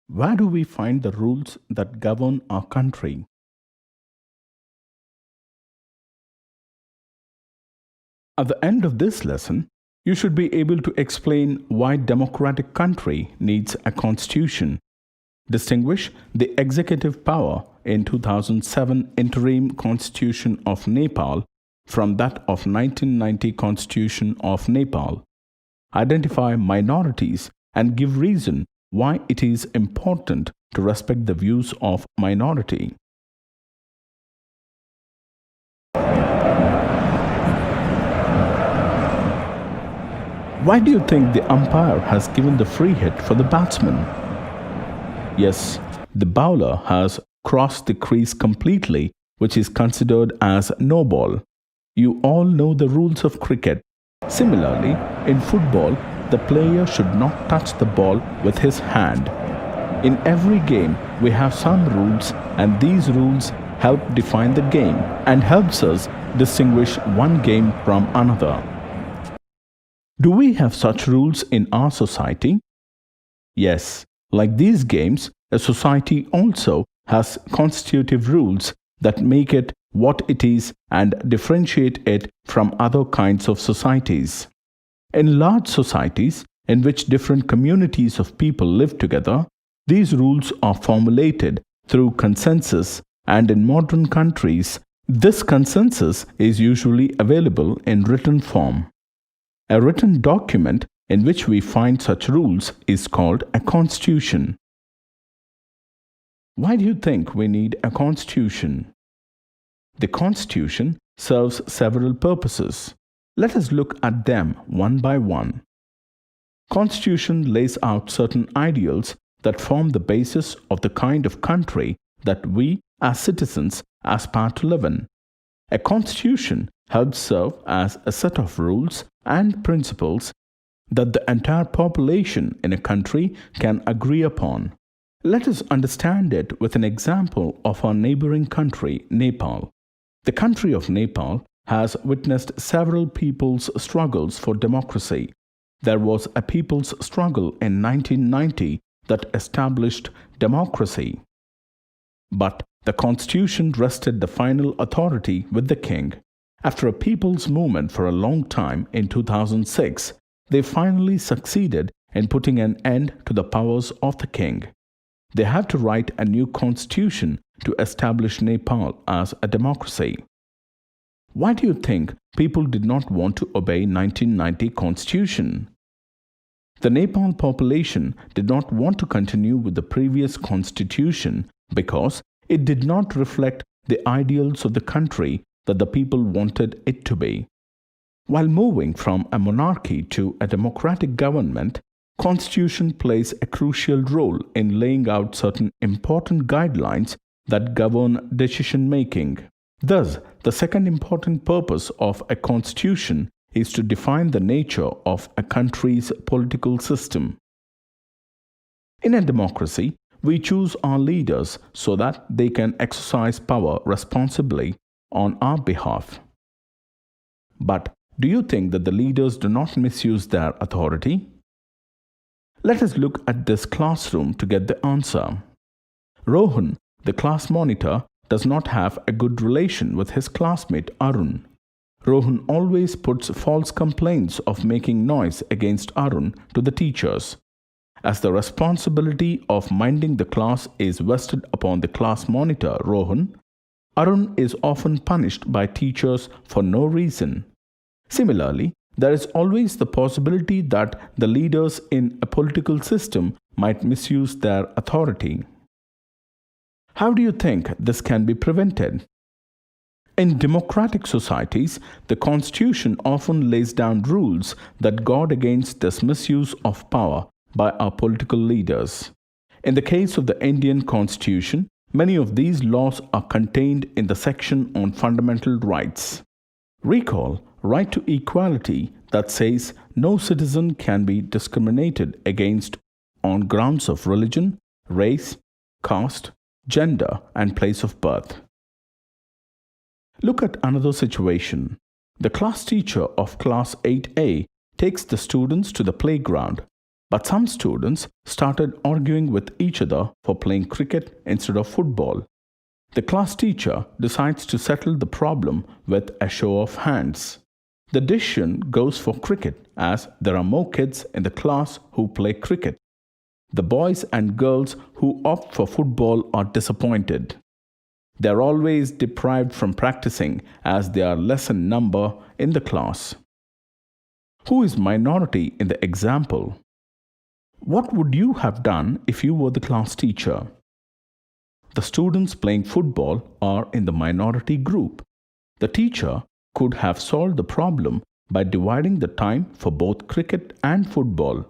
Where do we find the rules that govern our country? At the end of this lesson, you should be able to explain why democratic country needs a constitution, distinguish the executive power in 2007 interim constitution of Nepal from that of 1990 constitution of Nepal, identify minorities and give reason why it is important to respect the views of minority. Why do you think the umpire has given the free hit for the batsman? Yes, the bowler has crossed the crease completely, which is considered as no ball. You all know the rules of cricket. Similarly, in football, the player should not touch the ball with his hand. In every game, we have some rules, and these rules help define the game and helps us distinguish one game from another. Do we have such rules in our society? Yes, like these games, a society also has constitutive rules that make it what it is and differentiate it from other kinds of societies. In large societies, in which different communities of people live together, these rules are formulated through consensus, and in modern countries, this consensus is usually available in written form. A written document in which we find such rules is called a constitution. Why do you think we need a constitution? The constitution serves several purposes. Let us look at them one by one. Constitution lays out certain ideals that form the basis of the kind of country that we as citizens aspire to live in. A constitution helps serve as a set of rules and principles that the entire population in a country can agree upon. Let us understand it with an example of our neighboring country, Nepal. The country of Nepal has witnessed several people's struggles for democracy. There was a people's struggle in 1990 that established democracy. But the constitution rested the final authority with the king. After a people's movement for a long time in 2006, they finally succeeded in putting an end to the powers of the king. They had to write a new constitution to establish Nepal as a democracy. Why do you think people did not want to obey 1990 constitution? The Nepal population did not want to continue with the previous constitution because it did not reflect the ideals of the country that the people wanted it to be. While moving from a monarchy to a democratic government, constitution plays a crucial role in laying out certain important guidelines that govern decision making. Thus, the second important purpose of a constitution is to define the nature of a country's political system. In a democracy, we choose our leaders so that they can exercise power responsibly on our behalf. But do you think that the leaders do not misuse their authority? Let us look at this classroom to get the answer. Rohan, the class monitor, does not have a good relation with his classmate Arun. Rohan always puts false complaints of making noise against Arun to the teachers. As the responsibility of minding the class is vested upon the class monitor Rohan, Arun is often punished by teachers for no reason. Similarly, there is always the possibility that the leaders in a political system might misuse their authority. How do you think this can be prevented? In democratic societies, the constitution often lays down rules that guard against this misuse of power by our political leaders. In the case of the Indian constitution, many of these laws are contained in the section on fundamental rights. Recall right to equality that says no citizen can be discriminated against on grounds of religion, race, caste, gender, and place of birth. Look at another situation. The class teacher of class 8A takes the students to the playground, But some students started arguing with each other for playing cricket instead of football. The class teacher decides to settle the problem with a show of hands. The decision goes for cricket as there are more kids in the class who play cricket. The boys and girls who opt for football are disappointed. They are always deprived from practicing as they are less in number in the class. Who is minority in the example? What would you have done if you were the class teacher? The students playing football are in the minority group. The teacher could have solved the problem by dividing the time for both cricket and football.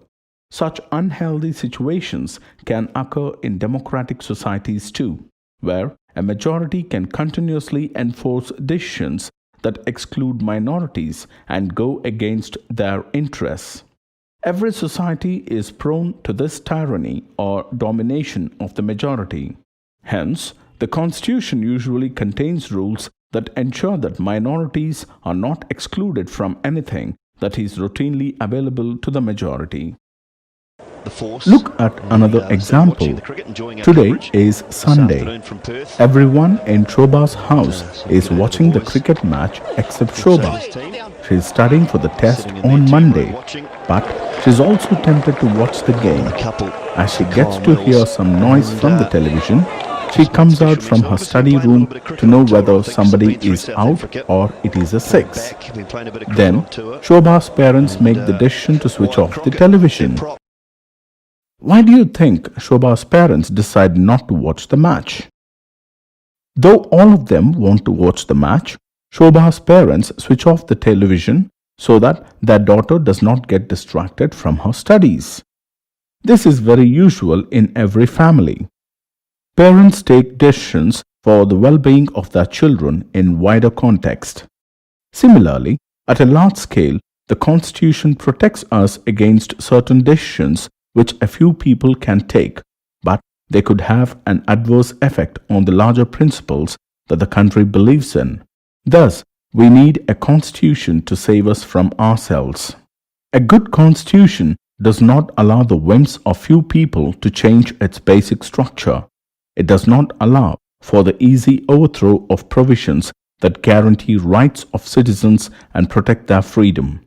Such unhealthy situations can occur in democratic societies too, where a majority can continuously enforce decisions that exclude minorities and go against their interests. Every society is prone to this tyranny or domination of the majority. Hence, the Constitution usually contains rules that ensure that minorities are not excluded from anything that is routinely available to the majority. Look at another example. Today is Sunday. Everyone in Shobha's house is watching the cricket match except Shobha. She is studying for the test on Monday, but she is also tempted to watch the game. As she gets to hear some noise from the television, she comes out from her study room to know whether somebody is out or it is a six. Then, Shobha's parents make the decision to switch off the television. Why do you think Shobha's parents decide not to watch the match? Though all of them want to watch the match, Shobha's parents switch off the television so that their daughter does not get distracted from her studies. This is very usual in every family. Parents take decisions for the well-being of their children in wider context. Similarly, at a large scale, the Constitution protects us against certain decisions which a few people can take, but they could have an adverse effect on the larger principles that the country believes in. Thus, we need a constitution to save us from ourselves. A good constitution does not allow the whims of few people to change its basic structure. It does not allow for the easy overthrow of provisions that guarantee rights of citizens and protect their freedom.